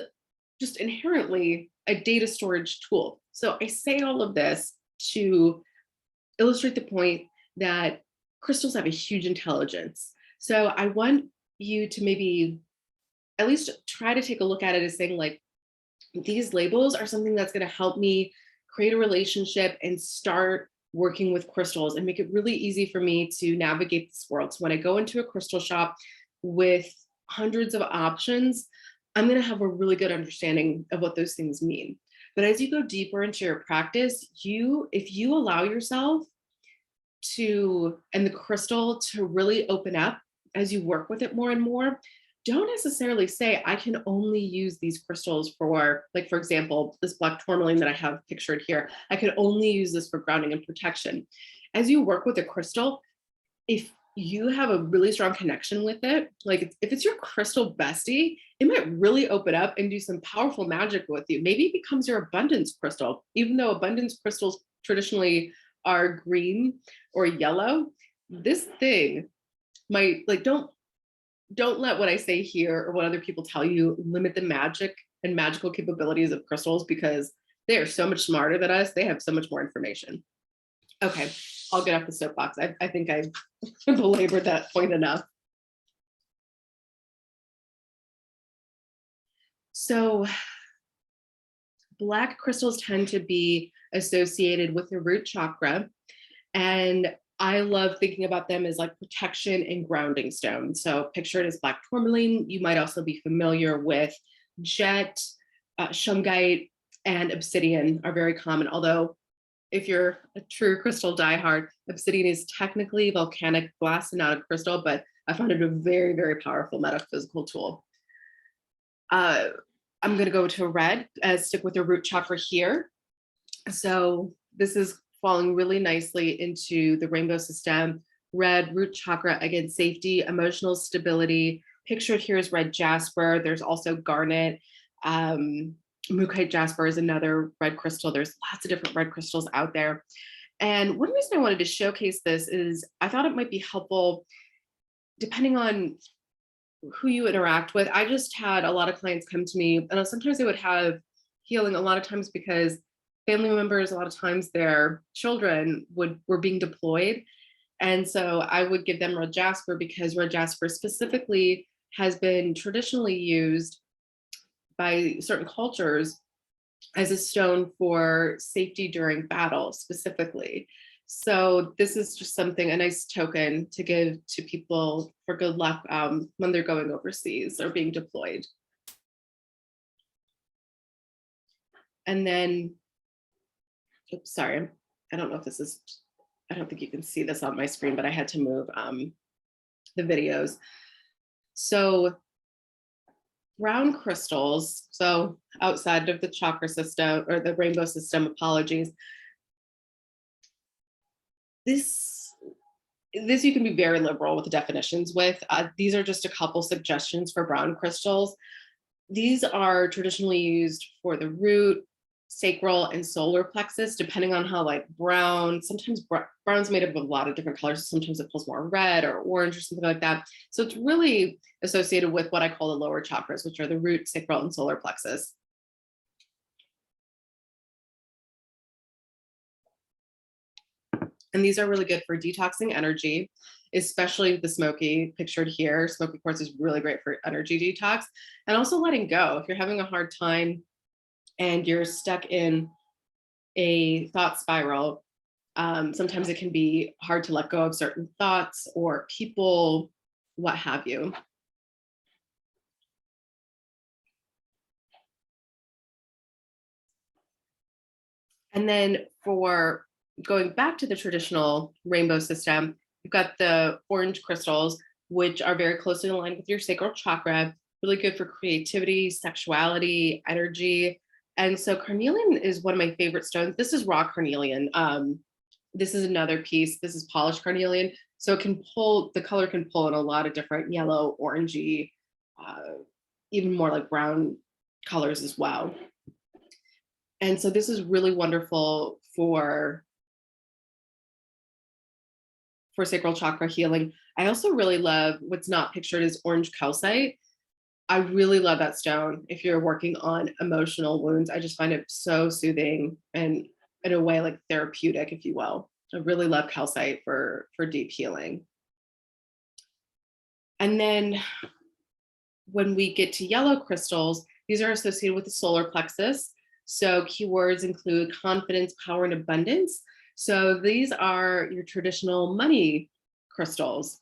just inherently a data storage tool. So I say all of this to illustrate the point that crystals have a huge intelligence. So I want you to maybe at least try to take a look at it as saying, like, these labels are something that's going to help me create a relationship and start working with crystals and make it really easy for me to navigate this world. So when I go into a crystal shop, with hundreds of options, I'm going to have a really good understanding of what those things mean. But as you go deeper into your practice, if you allow yourself and the crystal to really open up as you work with it more and more, don't necessarily say, I can only use these crystals for, like, for example, this black tourmaline that I have pictured here, I could only use this for grounding and protection. As you work with a crystal, if you have a really strong connection with it, like if it's your crystal bestie, it might really open up and do some powerful magic with you. Maybe it becomes your abundance crystal, even though abundance crystals traditionally are green or yellow. This thing might, like, don't let what I say here or what other people tell you limit the magic and magical capabilities of crystals, because they are so much smarter than us. They have so much more information. Okay, I'll get off the soapbox. I think I've belabored that point enough. So black crystals tend to be associated with the root chakra, and I love thinking about them as like protection and grounding stones. So picture it as black tourmaline. You might also be familiar with jet, shungite, and obsidian are very common. Although if you're a true crystal diehard, obsidian is technically volcanic glass and not a crystal, but I found it a very, very powerful metaphysical tool. I'm going to go to red, stick with the root chakra here. So this is falling really nicely into the rainbow system. Red, root chakra, again, safety, emotional stability. Pictured here is red jasper. There's also garnet. Mookaite jasper is another red crystal. There's lots of different red crystals out there. And one reason I wanted to showcase this is I thought it might be helpful depending on who you interact with. I just had a lot of clients come to me, and sometimes they would have healing, a lot of times because family members, a lot of times their children were being deployed. And so I would give them red jasper because red jasper specifically has been traditionally used by certain cultures as a stone for safety during battle specifically. So this is just something, a nice token to give to people for good luck when they're going overseas or being deployed. And then, oops, sorry, I don't know if this is, I don't think you can see this on my screen, but I had to move the videos. So brown crystals, so outside of the chakra system or the rainbow system, apologies. This you can be very liberal with the definitions with. These are just a couple suggestions for brown crystals. These are traditionally used for the root, sacral, and solar plexus, depending on how, like, brown, sometimes brown's made up of a lot of different colors. Sometimes it pulls more red or orange or something like that. So it's really associated with what I call the lower chakras, which are the root, sacral, and solar plexus. And these are really good for detoxing energy, especially the smoky pictured here. Smoky quartz is really great for energy detox, and also letting go. If you're having a hard time and you're stuck in a thought spiral, sometimes it can be hard to let go of certain thoughts or people, what have you. And then for going back to the traditional rainbow system, you've got the orange crystals, which are very closely aligned with your sacral chakra, really good for creativity, sexuality, energy. And so carnelian is one of my favorite stones. This is raw carnelian. This is another piece. This is polished carnelian. So it can pull, the color can pull in a lot of different yellow, orangey, even more like brown colors as well. And so this is really wonderful for sacral chakra healing. I also really love, what's not pictured is orange calcite. I really love that stone if you're working on emotional wounds. I just find it so soothing and in a way like therapeutic, if you will. I really love calcite for deep healing. And then when we get to yellow crystals, these are associated with the solar plexus. So keywords include confidence, power, and abundance. So these are your traditional money crystals.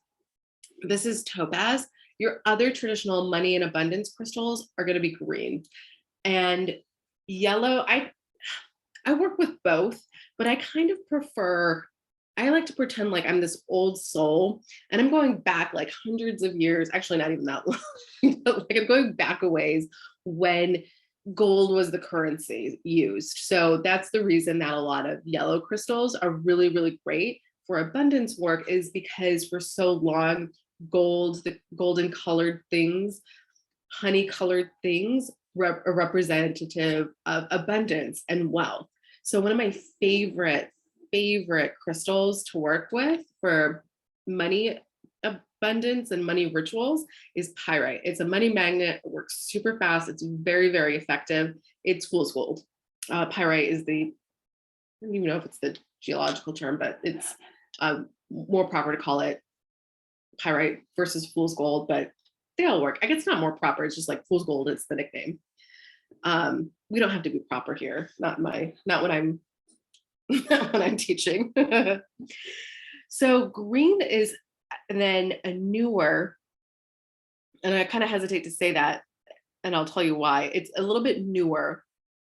This is topaz. Your other traditional money and abundance crystals are going to be green. And yellow, I work with both, but I kind of prefer, I like to pretend like I'm this old soul and I'm going back like hundreds of years, actually not even that long, but like I'm going back a ways when gold was the currency used. So that's the reason that a lot of yellow crystals are really, really great for abundance work, is because for so long, gold, the golden colored things, honey colored things are representative of abundance and wealth. So one of my favorite crystals to work with for money abundance and money rituals is pyrite. It's a money magnet. It works super fast. It's very, very effective. It's fool's gold. Pyrite is I don't even know if it's the geological term, but it's more proper to call it pyrite versus fool's gold, but they all work. I guess it's not more proper. It's just like fool's gold. It's the nickname. We don't have to be proper here. Not when I'm not when I'm teaching. So green is then a newer, and I kind of hesitate to say that, and I'll tell you why. It's a little bit newer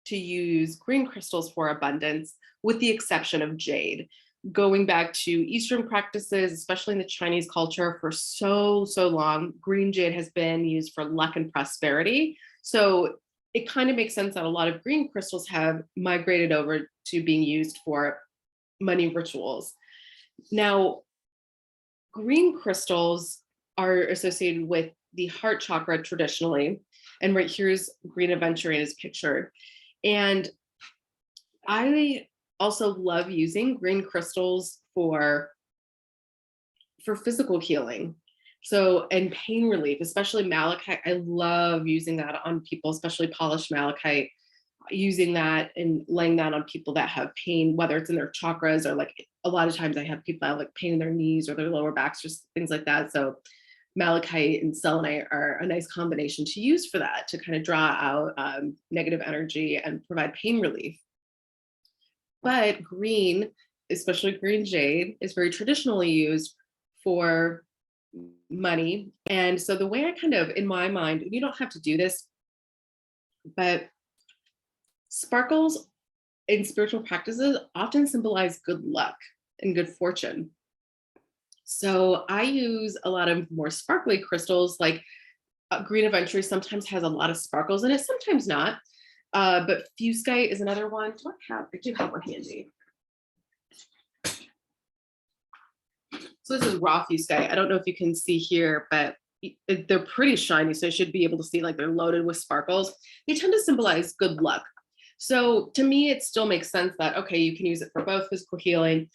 to use green crystals for abundance, with the exception of jade. Going back to Eastern practices, especially in the Chinese culture, for so long, green jade has been used for luck and prosperity. So it kind of makes sense that a lot of green crystals have migrated over to being used for money rituals. Now, green crystals are associated with the heart chakra traditionally, and right here's green aventurine is pictured. And I also love using green crystals for physical healing. So, and pain relief, especially malachite. I love using that on people, especially polished malachite, using that and laying that on people that have pain, whether it's in their chakras or like a lot of times I have people that have like pain in their knees or their lower backs, just things like that. So malachite and selenite are a nice combination to use for that, to kind of draw out negative energy and provide pain relief. But green, especially green jade, is very traditionally used for money. And so the way I kind of, in my mind, you don't have to do this, but sparkles in spiritual practices often symbolize good luck and good fortune. So I use a lot of more sparkly crystals, like green aventurine sometimes has a lot of sparkles in it, sometimes not. But fuscite is another one. I do have one handy. So this is raw fuscite. I don't know if you can see here, but they're pretty shiny. So you should be able to see like they're loaded with sparkles. They tend to symbolize good luck. So to me, it still makes sense that, okay, you can use it for both physical healing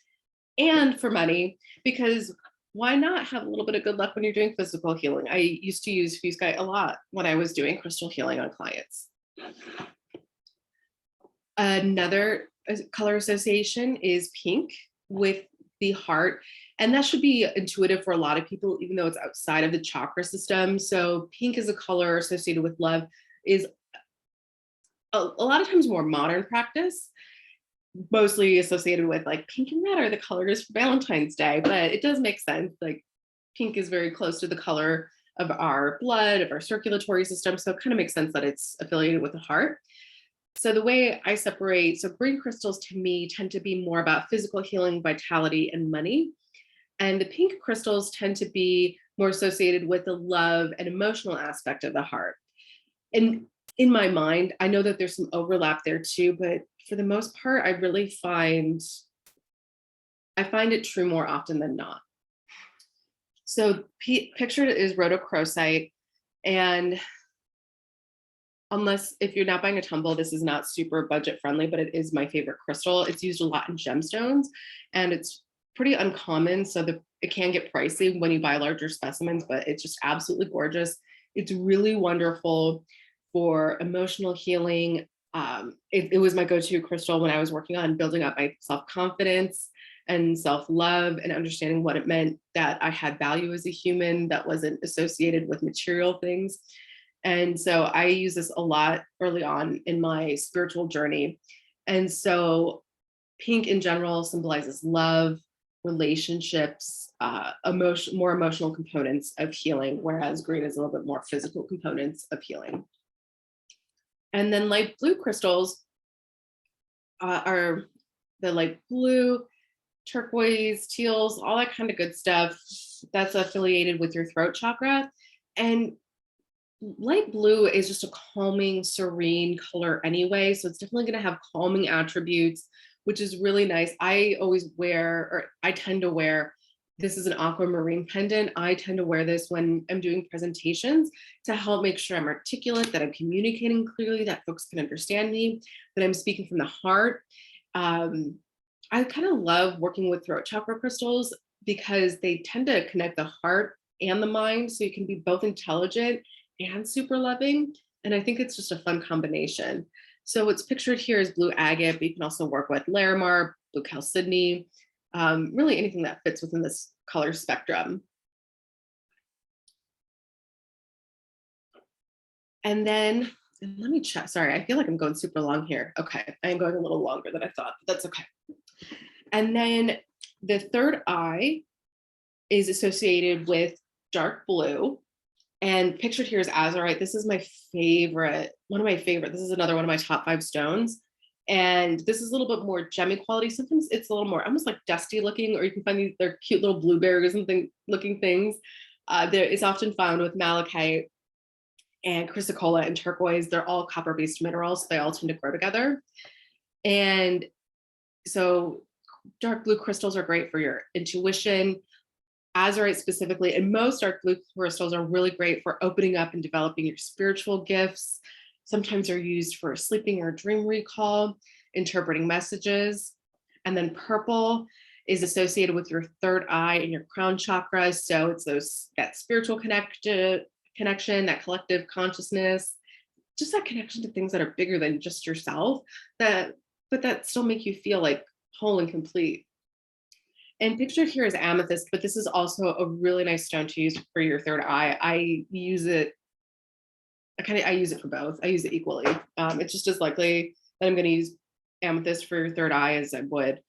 and for money, because why not have a little bit of good luck when you're doing physical healing? I used to use fuscite a lot when I was doing crystal healing on clients. Another color association is pink with the heart. And that should be intuitive for a lot of people, even though it's outside of the chakra system. So pink is a color associated with love, is a lot of times more modern practice, mostly associated with like pink and red are the colors for Valentine's Day, but it does make sense. Like pink is very close to the color of our blood, of our circulatory system. So it kind of makes sense that it's affiliated with the heart. So the way I separate, so green crystals to me tend to be more about physical healing, vitality, and money. And the pink crystals tend to be more associated with the love and emotional aspect of the heart. And in my mind, I know that there's some overlap there too, but for the most part, I really find it true more often than not. So pictured is rhodochrosite, and if you're not buying a tumble, this is not super budget friendly, but it is my favorite crystal. It's used a lot in gemstones, and it's pretty uncommon, so it can get pricey when you buy larger specimens, but it's just absolutely gorgeous. It's really wonderful for emotional healing. It was my go-to crystal when I was working on building up my self-confidence and self-love and understanding what it meant that I had value as a human that wasn't associated with material things. And so I use this a lot early on in my spiritual journey. And so pink in general symbolizes love, relationships, more emotional components of healing, whereas green is a little bit more physical components of healing. And then light blue crystals are the light blue, turquoise, teals, all that kind of good stuff that's affiliated with your throat chakra. And light blue is just a calming, serene color anyway. So it's definitely going to have calming attributes, which is really nice. I tend to wear, this is an aquamarine pendant. I tend to wear this when I'm doing presentations to help make sure I'm articulate, that I'm communicating clearly, that folks can understand me, that I'm speaking from the heart. I kind of love working with throat chakra crystals because they tend to connect the heart and the mind. So you can be both intelligent and super loving. And I think it's just a fun combination. So what's pictured here is blue agate, but you can also work with Larimar, blue chalcedony, really anything that fits within this color spectrum. And then, let me check, sorry, I feel like I'm going super long here. Okay, I am going a little longer than I thought, but that's okay. And then the third eye is associated with dark blue. And pictured here is azurite. This is my favorite, one of my favorite. This is another one of my top 5 stones. And this is a little bit more gemmy quality. Sometimes it's a little more almost like dusty looking, or you can find they're cute little blueberries and looking things. It's often found with malachite and chrysocolla and turquoise. They're all copper-based minerals. So they all tend to grow together. And so dark blue crystals are great for your intuition. Azurite specifically, and most dark blue crystals are really great for opening up and developing your spiritual gifts. Sometimes they're used for sleeping or dream recall, interpreting messages. And then purple is associated with your third eye and your crown chakra. So it's that spiritual connection, that collective consciousness, just that connection to things that are bigger than just yourself, but that still make you feel like whole and complete. And pictured here is amethyst, but this is also a really nice stone to use for your third eye. I use it for both. I use it equally. It's just as likely that I'm going to use amethyst for your third eye as I would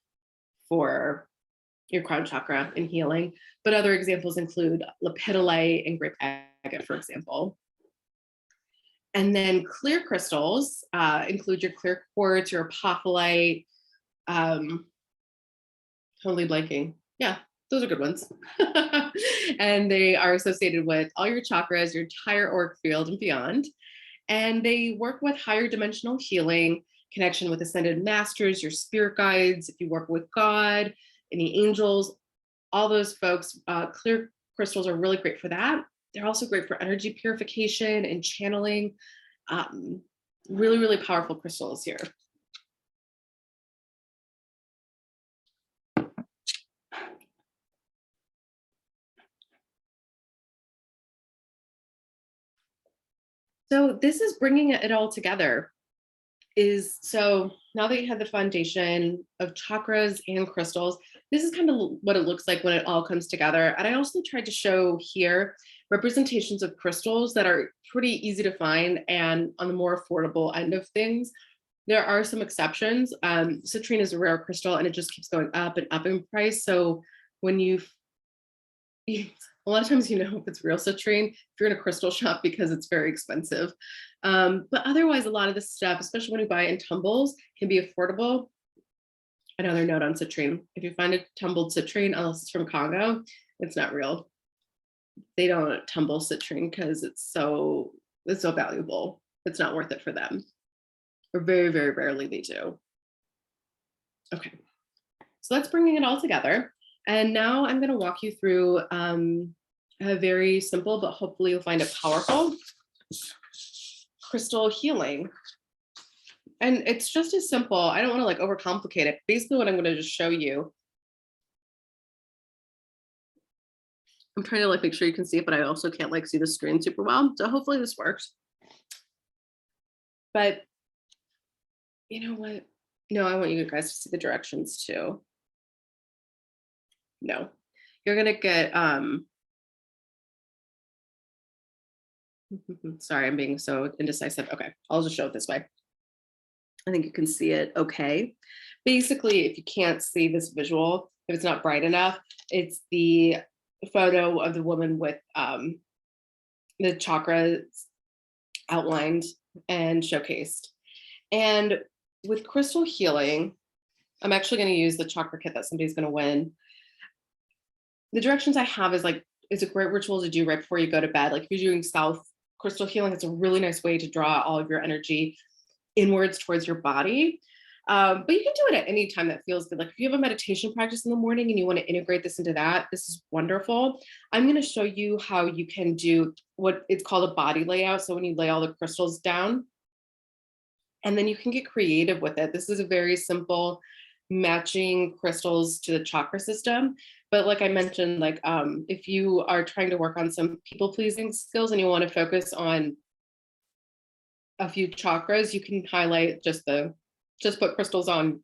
for your crown chakra in healing. But other examples include lepidolite and grape agate, for example. And then clear crystals include your clear quartz, your apophyllite, totally blanking. Yeah, those are good ones. And they are associated with all your chakras, your entire auric field and beyond. And they work with higher dimensional healing, connection with ascended masters, your spirit guides, if you work with God, any angels, all those folks. Clear crystals are really great for that. They're also great for energy purification and channeling. Really, really powerful crystals here. So this is bringing it all together. So now that you have the foundation of chakras and crystals, this is kind of what it looks like when it all comes together. And I also tried to show here representations of crystals that are pretty easy to find and on the more affordable end of things. There are some exceptions. Citrine is a rare crystal and it just keeps going up and up in price. So when a lot of times, if it's real citrine, if you're in a crystal shop, because it's very expensive. But otherwise, a lot of this stuff, especially when you buy in tumbles, can be affordable. Another note on citrine: if you find a tumbled citrine, unless it's from Congo, it's not real. They don't tumble citrine because it's so valuable. It's not worth it for them. Or very, very rarely they do. Okay, so that's bringing it all together. And now I'm going to walk you through a very simple, but hopefully you'll find it powerful, crystal healing. And it's just as simple. I don't want to overcomplicate it. Basically what I'm going to just show you. I'm trying to make sure you can see it, but I also can't see the screen super well. So hopefully this works. But you know what? No, I want you guys to see the directions too. No, you're going to get, sorry, I'm being so indecisive. Okay, I'll just show it this way. I think you can see it okay. Basically, if you can't see this visual, if it's not bright enough, it's the photo of the woman with the chakras outlined and showcased. And with crystal healing, I'm actually going to use the chakra kit that somebody's going to win. The directions I have is like, it's a great ritual to do right before you go to bed. Like if you're doing south crystal healing, it's a really nice way to draw all of your energy inwards towards your body. But you can do it at any time that feels good. Like if you have a meditation practice in the morning and you want to integrate this into that, this is wonderful. I'm going to show you how you can do what it's called a body layout. So when you lay all the crystals down, and then you can get creative with it. This is a very simple matching crystals to the chakra system. But like I mentioned, like if you are trying to work on some people pleasing skills and you want to focus on a few chakras, you can highlight just put crystals on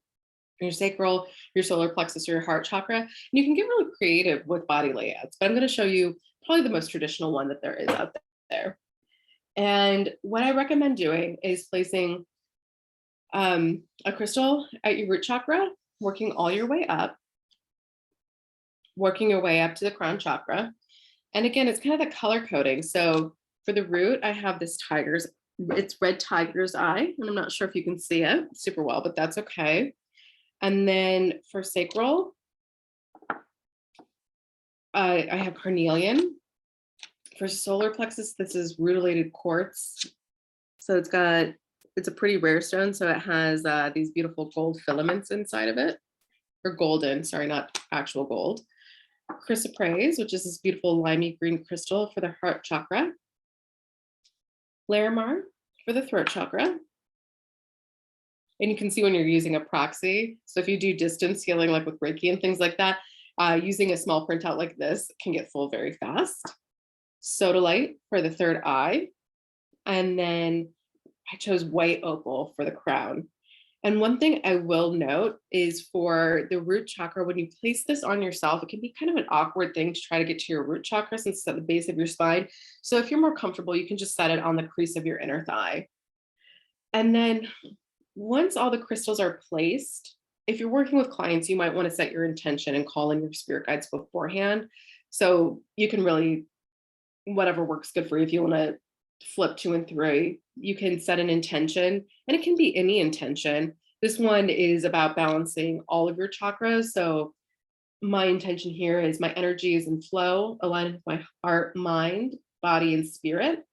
your sacral, your solar plexus, or your heart chakra. And you can get really creative with body layouts. But I'm going to show you probably the most traditional one that there is out there. And what I recommend doing is placing a crystal at your root chakra, working all your way up, working your way up to the crown chakra. And again, it's kind of the color coding. So for the root, I have this it's red tiger's eye, and I'm not sure if you can see it super well, but that's okay. And then for sacral, I have carnelian. For solar plexus, this is rutilated quartz. So it's a pretty rare stone. So it has these beautiful gold filaments inside of it, or golden, sorry, not actual gold. Chrysoprase, which is this beautiful limey green crystal for the heart chakra. Larimar for the throat chakra. And you can see when you're using a proxy. So if you do distance healing, like with Reiki and things like that, using a small printout like this can get full very fast. Sodalite for the third eye. And then I chose white opal for the crown. And one thing I will note is for the root chakra, when you place this on yourself, it can be kind of an awkward thing to try to get to your root chakra since it's at the base of your spine. So if you're more comfortable, you can just set it on the crease of your inner thigh. And then once all the crystals are placed, if you're working with clients, you might want to set your intention and call in your spirit guides beforehand. So you can really, whatever works good for you, if you want to flip 2 and 3, you can set an intention, and it can be any intention. This one is about balancing all of your chakras. So my intention here is my energy is in flow, aligned with my heart, mind, body, and spirit.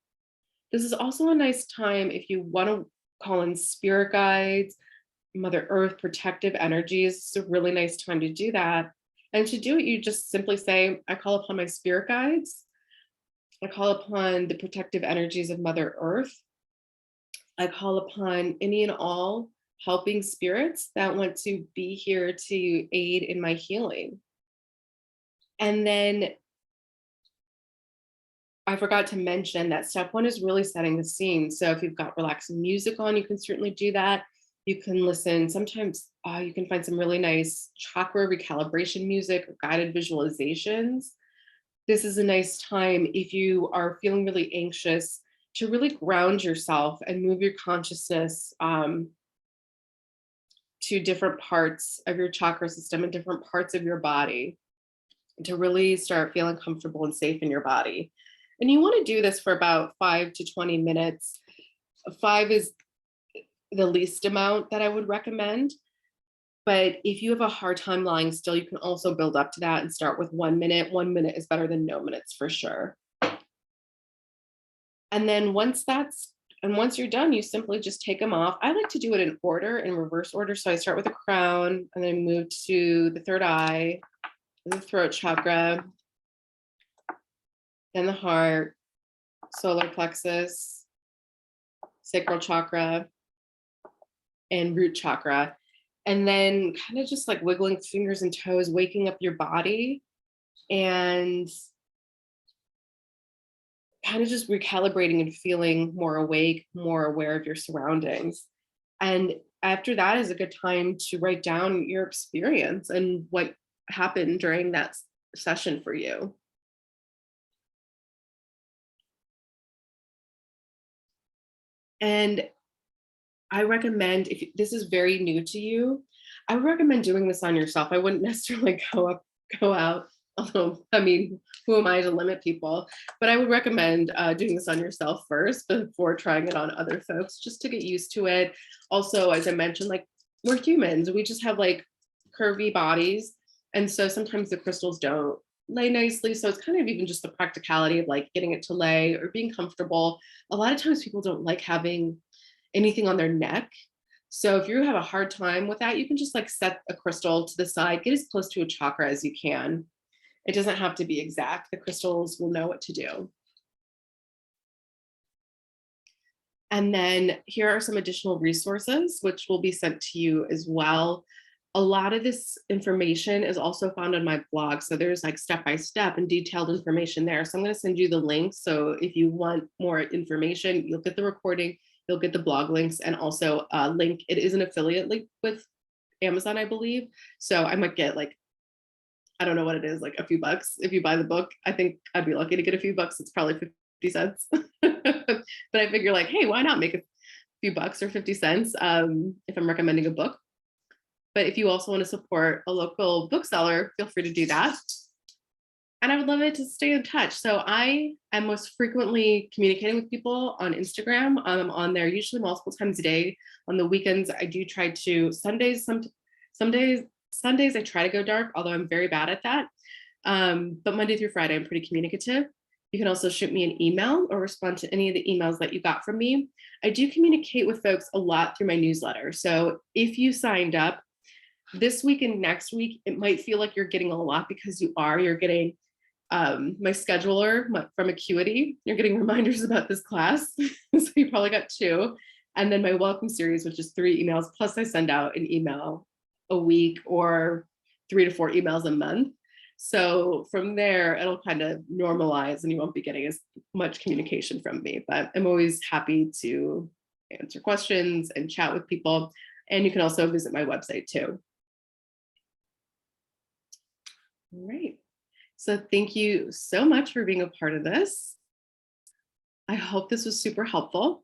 This is also a nice time if you want to call in spirit guides, Mother Earth, protective energies. It's a really nice time to do that. And to do it, you just simply say, I call upon my spirit guides. I call upon the protective energies of Mother Earth. I call upon any and all helping spirits that want to be here to aid in my healing. And then I forgot to mention that step 1 is really setting the scene. So if you've got relaxing music on, you can certainly do that. You can listen. Sometimes you can find some really nice chakra recalibration music or guided visualizations. This is a nice time if you are feeling really anxious to really ground yourself and move your consciousness to different parts of your chakra system and different parts of your body to really start feeling comfortable and safe in your body. And you want to do this for about 5 to 20 minutes. 5 is the least amount that I would recommend. But if you have a hard time lying still, you can also build up to that and start with 1 minute. 1 minute is better than no minutes for sure. And then once you're done, you simply just take them off. I like to do it in order, in reverse order. So I start with the crown and then move to the third eye, the throat chakra, then the heart, solar plexus, sacral chakra, and root chakra. And then kind of just like wiggling fingers and toes, waking up your body and kind of just recalibrating and feeling more awake, more aware of your surroundings. And after that is a good time to write down your experience and what happened during that session for you. And I recommend, if this is very new to you, I would recommend doing this on yourself. I wouldn't necessarily go out. Although, I mean, who am I to limit people? But I would recommend doing this on yourself first before trying it on other folks, just to get used to it. Also, as I mentioned, like, we're humans. We just have like curvy bodies. And so sometimes the crystals don't lay nicely. So it's kind of even just the practicality of like getting it to lay or being comfortable. A lot of times people don't like having anything on their neck. So if you have a hard time with that, you can just like set a crystal to the side, get as close to a chakra as you can. It doesn't have to be exact. The crystals will know what to do. And then here are some additional resources, which will be sent to you as well. A lot of this information is also found on my blog. So there's like step-by-step and detailed information there. So I'm going to send you the links. So if you want more information, you'll get the recording, you'll get the blog links, and also a link. It is an affiliate link with Amazon, I believe. So I might get like, I don't know what it is, like a few bucks if you buy the book. I think I'd be lucky to get a few bucks. It's probably 50 cents. But I figure like, hey, why not make a few bucks or 50 cents if I'm recommending a book? But if you also want to support a local bookseller, feel free to do that. And I would love it to stay in touch. So I am most frequently communicating with people on Instagram. I'm on there usually multiple times a day. On the weekends, I do try to, Sundays I try to go dark, although I'm very bad at that. But Monday through Friday, I'm pretty communicative. You can also shoot me an email or respond to any of the emails that you got from me. I do communicate with folks a lot through my newsletter. So if you signed up this week and next week, it might feel like you're getting a lot because you're getting my scheduler from Acuity. You're getting reminders about this class. So you probably got 2. And then my welcome series, which is 3 emails, plus I send out an email a week or 3 to 4 emails a month. So from there, it'll kind of normalize and you won't be getting as much communication from me, but I'm always happy to answer questions and chat with people. And you can also visit my website too. All right. So thank you so much for being a part of this. I hope this was super helpful.